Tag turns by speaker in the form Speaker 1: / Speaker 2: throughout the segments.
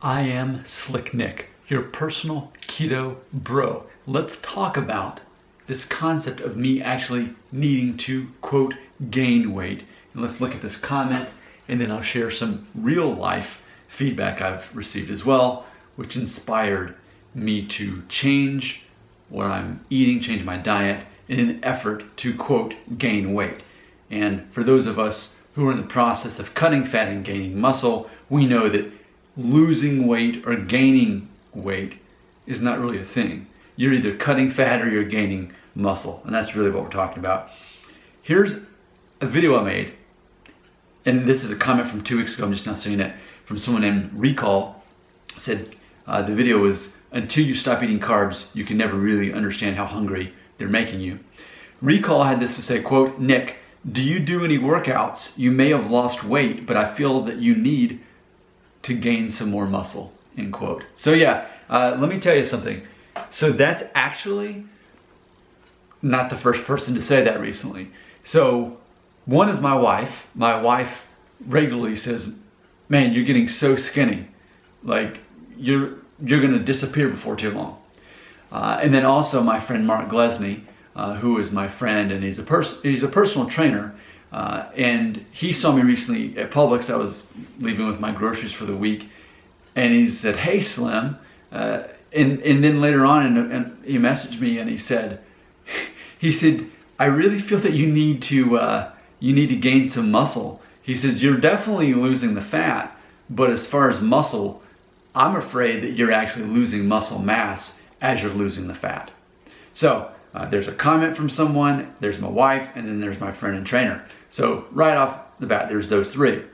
Speaker 1: I am Slick Nick, your personal keto bro. Let's talk about this concept of me actually needing to, quote, gain weight. And let's look at this comment, and then I'll share some real life feedback I've received as well, which inspired me to change what I'm eating, change my diet in an effort to, quote, gain weight. And for those of us who are in the process of cutting fat and gaining muscle, we know that losing weight or gaining weight is not really a thing. You're either cutting fat or you're gaining muscle, and that's really what we're talking about. Here's a video I made, and this is a comment from 2 weeks ago, I'm just not saying it, from someone named Recall. Said the video is, until you stop eating carbs, you can never really understand how hungry they're making you. Recall had this to say, quote, Nick, do you do any workouts? You may have lost weight, but I feel that you need to gain some more muscle, end quote. So yeah, let me tell you something. So that's actually not the first person to say that recently. So one is my wife. My wife regularly says, man, you're getting so skinny. Like you're gonna disappear before too long. And then also my friend Mark Glesney, who is my friend, and he's a personal trainer. And he saw me recently at Publix. I was leaving with my groceries for the week, and he said, hey Slim, and then later on, and he messaged me and he said, I really feel that you need to gain some muscle. He says, you're definitely losing the fat, but as far as muscle, I'm afraid that you're actually losing muscle mass as you're losing the fat. So there's a comment from someone, there's my wife, and then there's my friend and trainer. So right off the bat, there's those three.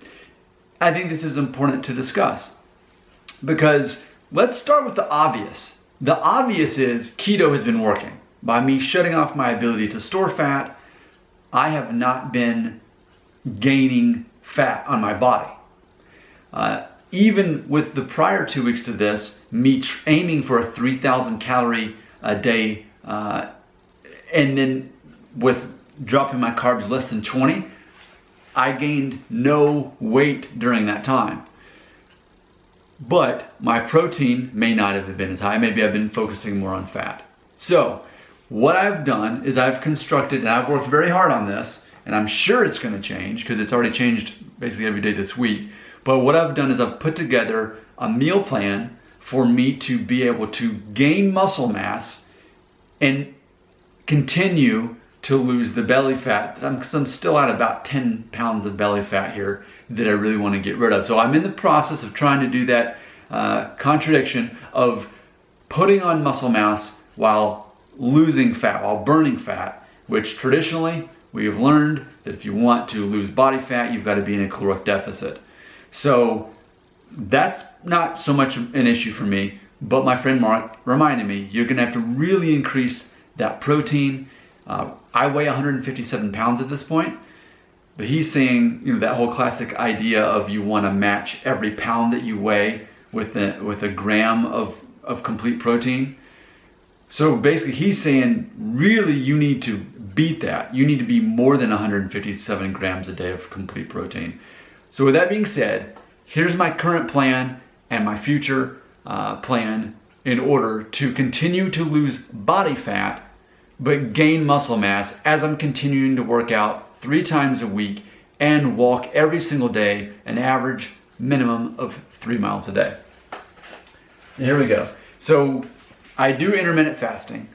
Speaker 1: I think this is important to discuss because let's start with the obvious. The obvious is keto has been working. By me shutting off my ability to store fat, I have not been gaining fat on my body. Even with the prior 2 weeks to this, me aiming for a 3,000 calorie a day, and then with dropping my carbs less than 20, I gained no weight during that time. But my protein may not have been as high. Maybe I've been focusing more on fat. So what I've done is I've constructed, and I've worked very hard on this, and I'm sure it's going to change because it's already changed basically every day this week. But what I've done is I've put together a meal plan for me to be able to gain muscle mass and continue to lose the belly fat. I'm still at about 10 pounds of belly fat here that I really want to get rid of. So I'm in the process of trying to do that contradiction of putting on muscle mass while losing fat, while burning fat, which traditionally we have learned that if you want to lose body fat, you've got to be in a caloric deficit. So that's not so much an issue for me, but my friend Mark reminded me, you're going to have to really increase that protein. I weigh 157 pounds at this point, but he's saying, that whole classic idea of you want to match every pound that you weigh with a gram of complete protein. So basically he's saying, really you need to beat that. You need to be more than 157 grams a day of complete protein. So with that being said, here's my current plan and my future plan in order to continue to lose body fat but gain muscle mass as I'm continuing to work out 3 times a week and walk every single day, an average minimum of 3 miles a day. Here we go. So I do intermittent fasting.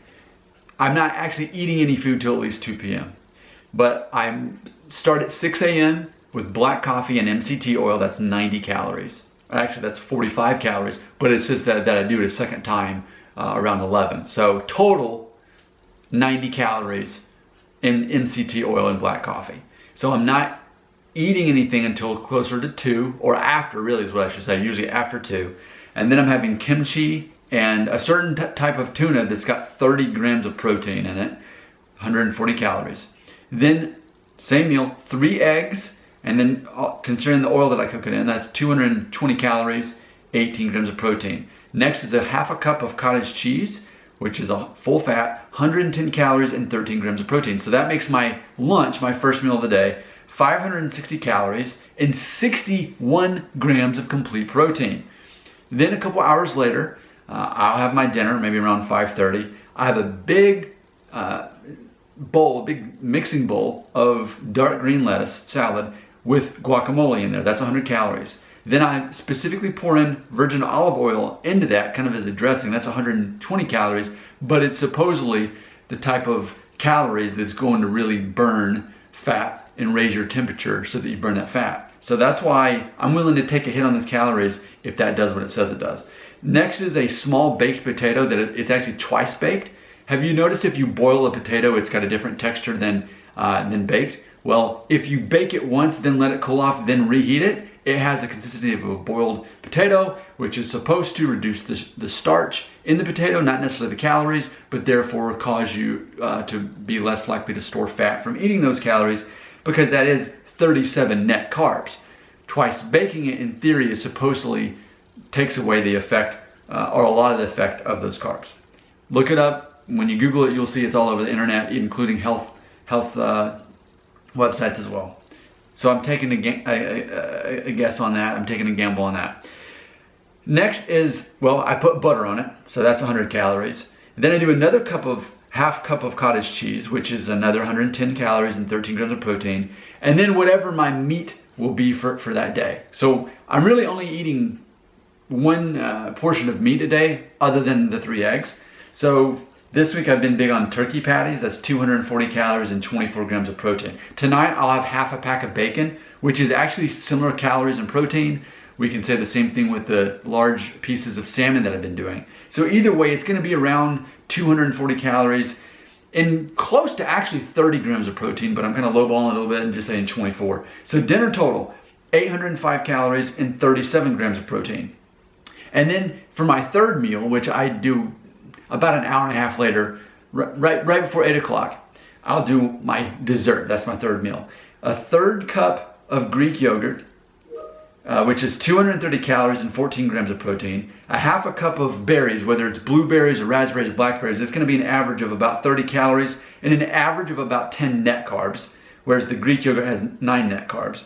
Speaker 1: I'm not actually eating any food till at least 2 p.m. But I start at 6 a.m. with black coffee and MCT oil. That's 90 calories. Actually, that's 45 calories, but it's just that I do it a second time around 11. So total 90 calories in MCT oil and black coffee. So I'm not eating anything until closer to 2, or after, really is what I should say, usually after 2. And then I'm having kimchi and a certain type of tuna that's got 30 grams of protein in it, 140 calories. Then same meal, 3 eggs, and then considering the oil that I cook it in, that's 220 calories, 18 grams of protein. Next is a half a cup of cottage cheese, which is a full fat, 110 calories and 13 grams of protein. So that makes my lunch, my first meal of the day, 560 calories and 61 grams of complete protein. Then a couple hours later, I'll have my dinner, maybe around 5:30. I have a big bowl, a big mixing bowl of dark green lettuce salad with guacamole in there. That's 100 calories. Then I specifically pour in virgin olive oil into that kind of as a dressing. That's 120 calories, but it's supposedly the type of calories that's going to really burn fat and raise your temperature so that you burn that fat. So that's why I'm willing to take a hit on those calories if that does what it says it does. Next is a small baked potato that it's actually twice baked. Have you noticed if you boil a potato, it's got a different texture than baked? Well, if you bake it once, then let it cool off, then reheat it, it has the consistency of a boiled potato, which is supposed to reduce the starch in the potato, not necessarily the calories, but therefore cause you to be less likely to store fat from eating those calories, because that is 37 net carbs. Twice baking it, in theory, is supposedly takes away the effect, or a lot of the effect of those carbs. Look it up. When you Google it, you'll see it's all over the internet, including health websites as well. So I'm taking a guess on that. I'm taking a gamble on that. Next is, well, I put butter on it, so that's 100 calories. Then I do another half cup of cottage cheese, which is another 110 calories and 13 grams of protein. And then whatever my meat will be for that day. So I'm really only eating one portion of meat a day, other than the 3 eggs. So this week I've been big on turkey patties. That's 240 calories and 24 grams of protein. Tonight I'll have half a pack of bacon, which is actually similar calories and protein. We can say the same thing with the large pieces of salmon that I've been doing. So either way, it's going to be around 240 calories and close to actually 30 grams of protein, but I'm kind of lowballing a little bit and just saying 24. So dinner total, 805 calories and 37 grams of protein. And then for my third meal, which I do about an hour and a half later, right before 8 o'clock, I'll do my dessert. That's my third meal. A third cup of Greek yogurt, which is 230 calories and 14 grams of protein. A half a cup of berries, whether it's blueberries or raspberries or blackberries, it's going to be an average of about 30 calories and an average of about 10 net carbs, whereas the Greek yogurt has 9 net carbs.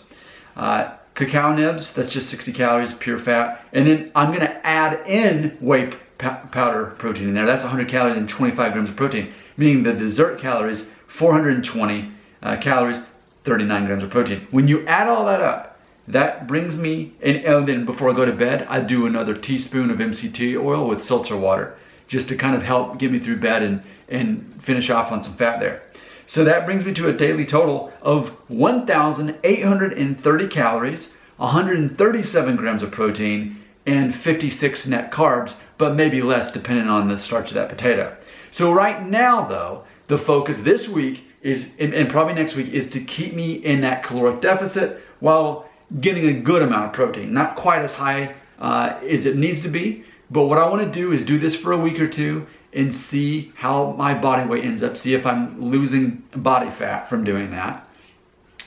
Speaker 1: Cacao nibs, that's just 60 calories, pure fat. And then I'm going to add in whey powder protein in there. That's 100 calories and 25 grams of protein, meaning the dessert calories, 420 calories, 39 grams of protein. When you add all that up, that brings me, and then before I go to bed, I do another teaspoon of MCT oil with seltzer water, just to kind of help get me through bed and finish off on some fat there. So that brings me to a daily total of 1,830 calories, 137 grams of protein, and 56 net carbs, but maybe less depending on the starch of that potato. So right now though, the focus this week is, and probably next week, is to keep me in that caloric deficit while getting a good amount of protein. Not quite as high as it needs to be, but what I want to do is do this for a week or two and see how my body weight ends up, see if I'm losing body fat from doing that.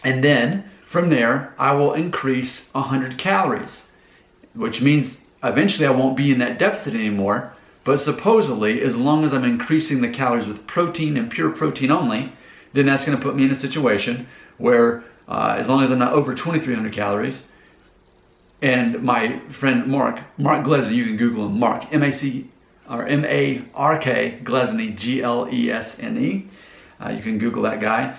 Speaker 1: And then from there, I will increase 100 calories, which means eventually I won't be in that deficit anymore. But supposedly, as long as I'm increasing the calories with protein and pure protein only, then that's going to put me in a situation where as long as I'm not over 2,300 calories, and my friend Mark Glesney, you can Google him, Mark, M-A-R-K, Glesney, G-L-E-S-N-E. You can Google that guy.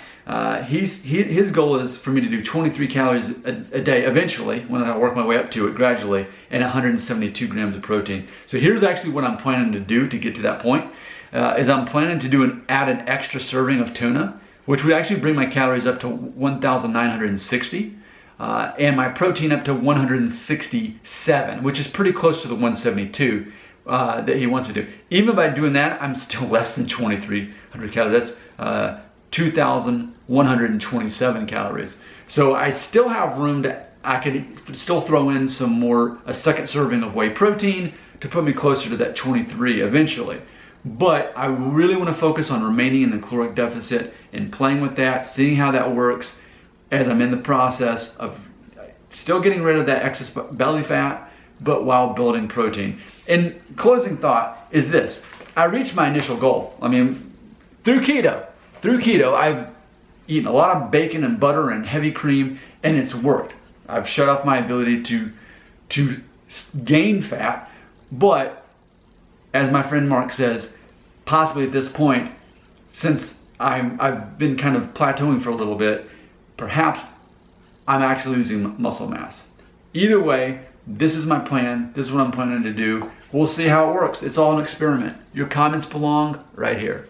Speaker 1: His goal is for me to do 23 calories a day eventually, when I work my way up to it gradually, and 172 grams of protein. So here's actually what I'm planning to do to get to that point, is I'm planning to add an extra serving of tuna, which would actually bring my calories up to 1,960, and my protein up to 167, which is pretty close to the 172 that he wants me to do. Even by doing that, I'm still less than 2,300 calories. That's 2,127 calories. So I still have room I could still throw in a second serving of whey protein to put me closer to that 23 eventually. But I really want to focus on remaining in the caloric deficit and playing with that, seeing how that works as I'm in the process of still getting rid of that excess belly fat, but while building protein. And closing thought is this: I reached my initial goal. I mean, through keto, I've eaten a lot of bacon and butter and heavy cream, and it's worked. I've shut off my ability to gain fat, But as my friend Mark says, possibly at this point, since I've been kind of plateauing for a little bit, perhaps I'm actually losing muscle mass. Either way, this is my plan. This is what I'm planning to do. We'll see how it works. It's all an experiment. Your comments belong right here.